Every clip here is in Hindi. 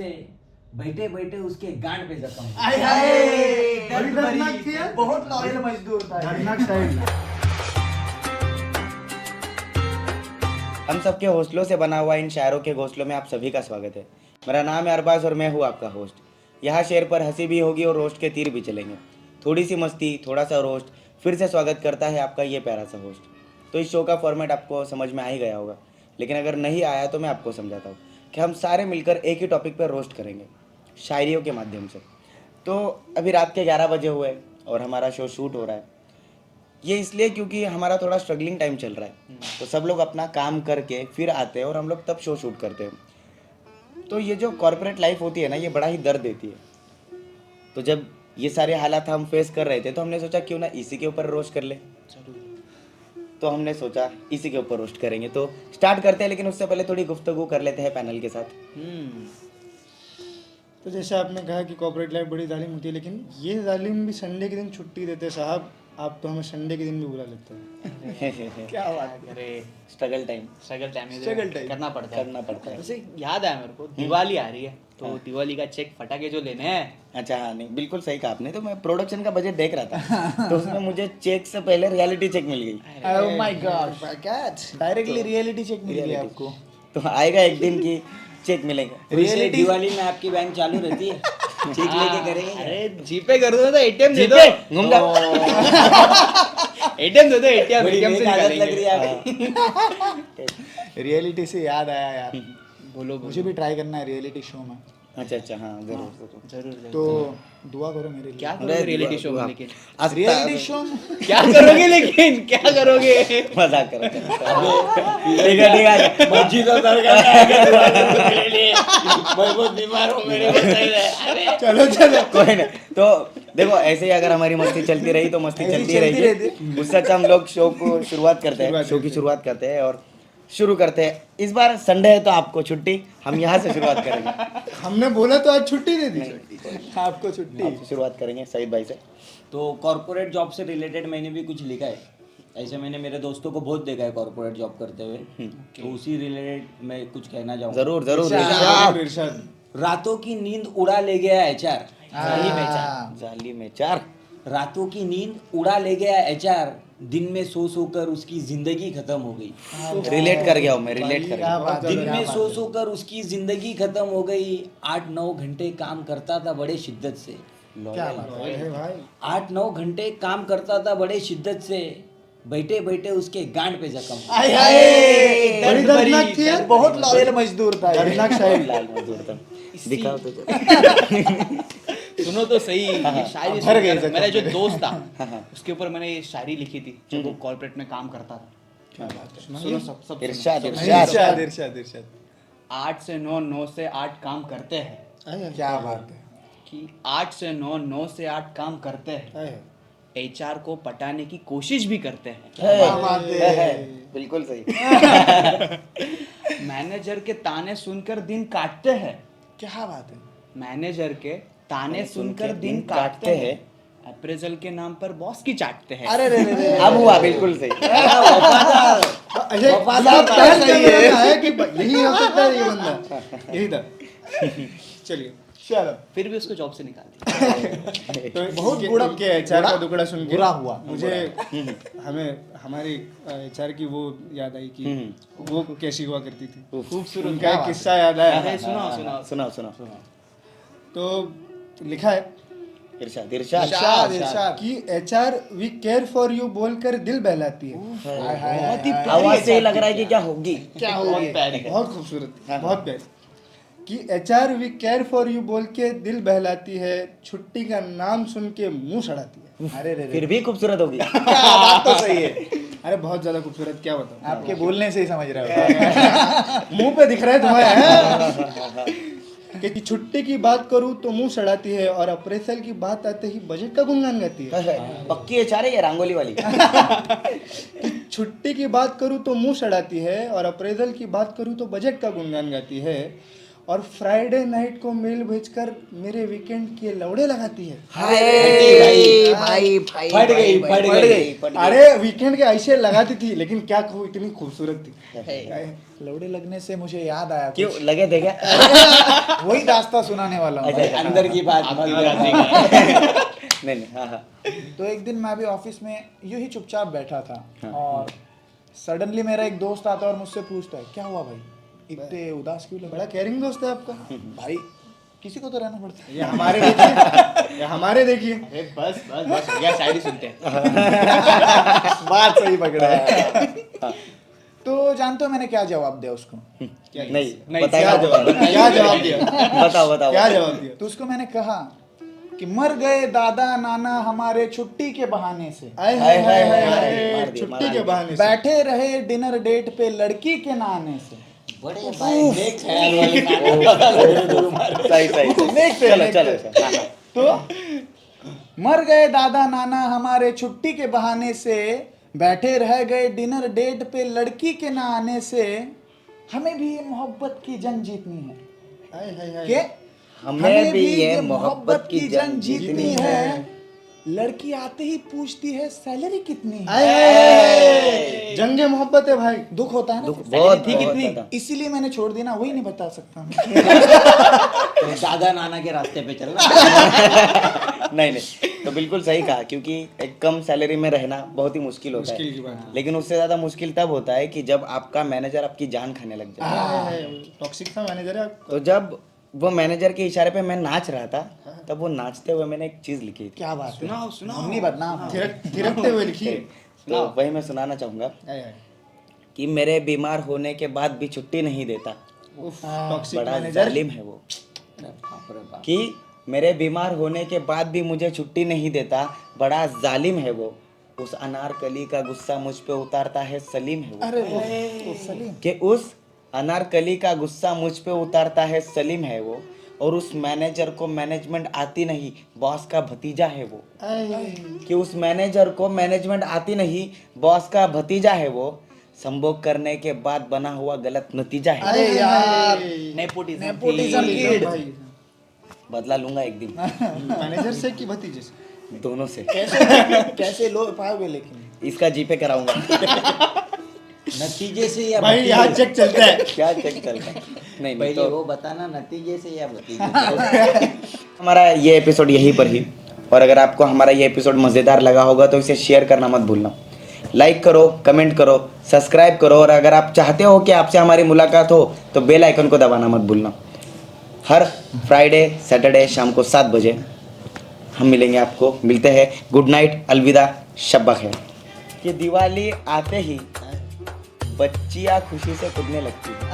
बैठे बैठे उसके गांड पे जख्म। बहुत लॉयल मजदूर था। हम सबके हौसलों से बना हुआ इन शायरों के घोंसलों में आप सभी का स्वागत है। मेरा नाम है अरबाज और मैं हूँ आपका होस्ट। यहाँ शेर पर हंसी भी होगी और रोस्ट के तीर भी चलेंगे। थोड़ी सी मस्ती, थोड़ा सा रोस्ट। फिर से स्वागत करता है आपका ये प्यारा सा होस्ट। तो इस शो का फॉर्मेट आपको समझ में आ ही गया होगा, लेकिन अगर नहीं आया तो मैं आपको समझाता हूँ कि हम सारे मिलकर एक ही टॉपिक पर रोस्ट करेंगे, शायरियों के माध्यम से। तो अभी रात के 11 बजे हुए और हमारा शो शूट हो रहा है। ये इसलिए क्योंकि हमारा थोड़ा स्ट्रगलिंग टाइम चल रहा है, तो सब लोग अपना काम करके फिर आते हैं और हम लोग तब शो शूट करते हैं। तो ये जो कॉर्पोरेट लाइफ होती है ना, ये बड़ा ही दर्द देती है। तो जब ये सारे हालात हम फेस कर रहे थे तो हमने सोचा क्यों ना इसी के ऊपर रोस्ट कर ले। तो हमने सोचा इसी के ऊपर रोस्ट करेंगे। तो स्टार्ट करते हैं, लेकिन उससे पहले थोड़ी गुफ्तगू कर लेते हैं पैनल के साथ। तो जैसे आपने कहा कि कॉर्पोरेट लाइफ बड़ी जालिम होती है, लेकिन ये जालिम भी संडे के दिन छुट्टी देते हैं साहब। आप तो हमें संडे के दिन भी बुला लेते हैं। क्या बात करे, स्ट्रगल टाइम करना पड़ता है। है। वैसे याद आया मेरे को, दिवाली आ रही है तो दिवाली का चेक फटाके जो लेने हैं। अच्छा, हाँ, नहीं बिल्कुल सही कहा आपने। तो मैं प्रोडक्शन का बजट देख रहा था तो उसमें मुझे चेक से पहले रियलिटी चेक मिल गई। Oh my God, directly reality check मिल गया आपको। तो आएगा एक दिन की चेक मिलेगा। रियलिटी दिवाली में आपकी बैंक चालू रहती है, चेक लेके करेंगे। अरे जीपे कर दो तो एटीएम दे दो, घूम जाओ। एटीएम दे दो, एटीएम से आदत लग रही निकालेंगे। है आपकी। रियलिटी से याद आया यार, बोलो मुझे भी ट्राई करना है रियलिटी शो में। अच्छा, हाँ, जरूर। जरूर। तो दुआ करो मेरे लिए। क्या करोगे रियलिटी शो में? लेकिन रियलिटी शो में क्या करोगे? लेकिन क्या करोगे? मजाक करो। ठीक है। मस्जिद और दरगाह में आके दुआ करो मेरे लिए। मैं बहुत बीमार हूँ, मेरे को सही है। चलो कोई नहीं। तो देखो, ऐसे ही अगर हमारी मस्ती चलती रही तो मस्ती चलती रहेगी। उससे अच्छा हम लोग शो की शुरुआत करते हैं और शुरू करते हैं। इस बार संडे है तो आपको छुट्टी, हम यहाँ से शुरुआत करेंगे। हमने बोला तो आज छुट्टी दे दी, आपको छुट्टी। आपसे शुरुआत करेंगे सईद भाई से। तो कॉर्पोरेट जॉब से रिलेटेड मैंने भी कुछ लिखा है। ऐसे मैंने मेरे दोस्तों को बहुत देखा है कॉर्पोरेट जॉब करते हुए, तो उसी रिलेटेड मैं कुछ कहना चाहूँगा। जरूर। इरशाद। रातों की नींद उड़ा ले गया एचआर। जाली में चार। रातों की नींद उड़ा ले गया एचआर, दिन में सो कर उसकी जिंदगी खत्म हो गई। रिलेट कर गया हूँ मैं, रिलेट कर क्या गया। बात है, दिन क्या में बात सो कर उसकी जिंदगी खत्म हो गई। 8-9 घंटे काम करता था बड़े शिद्दत से। क्या बात है भाई। 8-9 घंटे काम करता था बड़े शिद्दत से, बैठे बैठे उसके गांड पे जख्म। बड़ी दर्दनाक थी यार, बहुत लॉयल मजदूर था। दर्दनाक शायरी। लाल मजदूर था। दिखाओ तो। सुनो तो सही, ये शायरी भर गए सुनकर मेरा जो जख्म दोस्त था उसके ऊपर मैंने ये शायरी लिखी थी जब वो कॉर्पोरेट में काम करता था। क्या बात है। सुनो, सब सब इरशाद। इरशाद। 8 से 9, 9 से 8 काम करते हैं। क्या बात है। कि 8 से 9, 9 से 8 काम करते हैं। एचआर को पटाने की कोशिश भी करते हैं। क्या बात है। बिल्कुल सही। मैनेजर के ताने सुनकर दिन काटते हैं। क्या बात है। मैनेजर के ताने सुनकर दिन काटते हैं। अप्रेजल के नाम पर बॉस की चाटते हैं। अरे रे। अब हुआ बिल्कुल सही। है कि यही हो सकता है, ये बंदा यही था। चलिए, चलो। फिर भी उसको जॉब से निकाल दिया। तो बहुत बुरा किया एचआर का दुगड़ा सुन के। बुरा हुआ। मुझे हमारी एचआर की वो याद आई कि वो कैसी हुआ करती थी। खूबसूरत उनका एक किस्सा याद आया। अरे सुनो। सुना। तो लिखा है इरशाद। इरशाद कि HR we care for you बोलकर दिल बहलाती है। बहुत ही आवाज से ही लग रहा है कि क्या होगी। क्या हो बहुत गया? प्यारी है। बहुत खूबसूरत, बहुत प्यारी। कि HR we care for you बोल के दिल बहलाती है, छुट्टी का नाम सुन के मुंह सड़ाती है। अरे रे, फिर भी खूबसूरत होगी। बात तो सही है। अरे बहुत ज्यादा खूबसूरत, क्या बताऊं। आपके बोलने से ही समझ रहे हो। मुंह पे दिख रहा है तुम्हारे। कि छुट्टी की बात करूं तो मुंह सड़ाती है और अप्रेजल की बात आते ही बजट का गुणगान गाती है। पक्की एचआर है ये रंगोली वाली। कि छुट्टी की बात करूं तो मुंह सड़ाती है और अप्रेजल की बात करूं तो बजट का गुणगान गाती है। और फ्राइडे नाइट को मेल भेजकर मेरे वीकेंड के लौड़े लगाती है। फट गई। अरे वीकेंड के ऐसे लगाती थी, लेकिन क्या कहूँ, इतनी खूबसूरत थी। लौड़े लगने से मुझे याद आया क्यों लगे थे क्या? वही दास्तां सुनाने वाला हूँ। अंदर की बात नहीं, हाँ। तो एक दिन मैं भी ऑफिस में यूं ही चुपचाप बैठा था और सडनली मेरा एक दोस्त आता है और मुझसे पूछता है, क्या हुआ भाई, इतने उदास क्यों लग बड़ा केयरिंग दोस्त है आपका। भाई किसी को तो रहना पड़ता है। ये हमारे देखिए, ये हमारे देखिए। बस हो गया, शायरी सुनते हैं। बात सही पकड़ा है। तो जानते हो मैंने क्या जवाब दिया उसको? नहीं बताइए, क्या जवाब दिया? बताओ क्या जवाब दिया? तो उसको मैंने कहा कि मर गए दादा नाना हमारे छुट्टी के बहाने से, आए हाय हाय हाय हाय, छुट्टी के बहाने से। बैठे रहे डिनर डेट पे लड़की के नाने से। बड़े भाई नेक ख्याल वाले नाटक। सही चलो हाँ। तो मर गए दादा नाना हमारे छुट्टी के बहाने से, बैठे रह गए डिनर डेट पे लड़की के ना आने से, हमें भी ये मोहब्बत की जंग जीतनी है। आए हाय हाय। के हमें भी ये मोहब्बत की जंग जीतनी है। लड़की आते ही पूछती है सैलरी कितनी है। आए हाय, जंगे मोहब्बत है भाई। दुख होता है ना, बहुत कितनी, ज्यादा। इसीलिए मैंने छोड़ दी ना, वही नहीं बता सकता। तो दादा नाना के रास्ते पे चलना। नहीं तो बिल्कुल सही कहा, क्योंकि एक कम सैलरी में रहना बहुत ही मुश्किल होता है, लेकिन उससे ज्यादा मुश्किल तब होता है कि जब आपका मैनेजर आपकी जान खाने लग जाए। टॉक्सिक सा मैनेजर है आपका। तो जब वो मैनेजर के इशारे पे मैं नाच रहा था, तब वो नाचते हुए मैंने एक चीज लिखी थी। क्या बात है, हम नहीं बदनाम। थिरकते हुए लिखी। तो वही मैं सुनाना चाहूंगा आए हाय। कि मेरे बीमार होने के बाद भी छुट्टी नहीं देता, टॉक्सिक बड़ा मैनेजर। जालिम है वो। कि मेरे बीमार होने के बाद भी मुझे छुट्टी नहीं देता, बड़ा जालिम है वो। उस अनारकली का गुस्सा मुझ पे उतारता है सलीम है वो। अरे वो सलीम, कि उस अनारकली का गुस्सा मुझ पे उतारता है सलीम है वो। और उस मैनेजर को मैनेजमेंट आती नहीं, बॉस का भतीजा है वो। कि उस मैनेजर को मैनेजमेंट आती नहीं, बॉस का भतीजा है वो। संभोग करने के बाद बना हुआ गलत नतीजा है। अरे यार, नेपोटिज्म किड। भाई बदला लूंगा एक दिन, मैनेजर से कि भतीजे से? दोनों से। कैसे लो पाओगे, लेकिन इसका जीपे कराऊंगा। नतीजे से या भाई यहाँ चेक चलता है। क्या चेक चलता है? नहीं पहले तो वो बताना, नतीजे से या भतीजे से। हमारा ये एपिसोड यहीं पर ही। और अगर आपको हमारा ये एपिसोड मज़ेदार लगा होगा तो इसे शेयर करना मत भूलना। लाइक करो, कमेंट करो, सब्सक्राइब करो, और अगर आप चाहते हो कि आपसे हमारी मुलाकात हो तो बेल आइकन को दबाना मत भूलना। हर फ्राइडे सैटरडे शाम को 7 बजे हम मिलेंगे आपको। मिलते हैं, गुड नाइट, अलविदा, शब खैर। कि दिवाली आते ही बच्चियाँ खुशी से कूदने लगती है।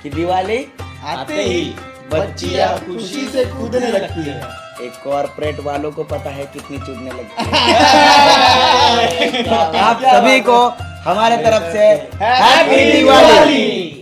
कि दिवाली आते ही बच्चियाँ खुशी से कूदने लगती है। एक कॉर्पोरेट वालों को पता है कितनी चूदने लगती है। आप सभी को हमारे तरफ से हैप्पी दिवाली।